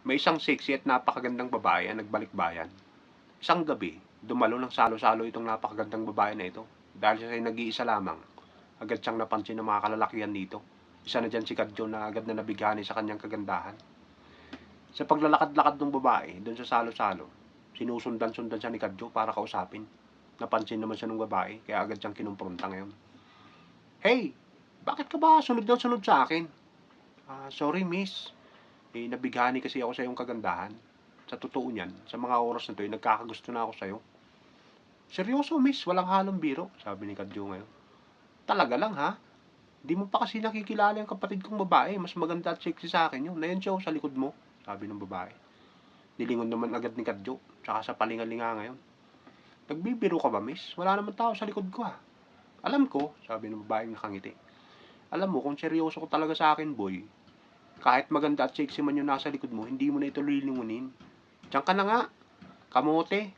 May isang sexy at napakagandang babae ang nagbalik-bayan. Isang gabi, dumalo ng salo-salo itong napakagandang babae na ito. Dahil siya ay nag-iisa lamang, agad siyang napansin ng mga kalalakihan dito. Isa na dyan si Kadjo na agad na nabighani sa kanyang kagandahan. Sa paglalakad-lakad ng babae doon sa salo-salo, sinusundan-sundan siya ni Kadjo para kausapin. Napansin naman siya ng babae, kaya agad siyang kinumpronta ngayon. Hey, bakit ka ba sunod ng sunod sa akin? Sorry miss, nabighani kasi ako sa iyong kagandahan. Sa totoo niyan, sa mga oras na to, nagkakagusto na ako sa'yo. Seryoso miss, walang halong biro, sabi ni Kadjo ngayon. Talaga lang ha? Di mo pa kasi nakikilala yung kapatid kong babae, mas maganda at sexy sa akin yun. Nayan siya sa likod mo, sabi ng babae. Nilingon naman agad ni Kadjo, tsaka sa palingalinga ngayon. Nagbibiro ka ba miss? Wala naman tao sa likod ko ha. Alam ko, sabi ng babaeng nakangiti. Alam mo, kung seryoso ko talaga sa akin boy, kahit maganda at sexy man yung nasa likod mo, hindi mo na ito lilingunin. Diyan ka na nga, kamote.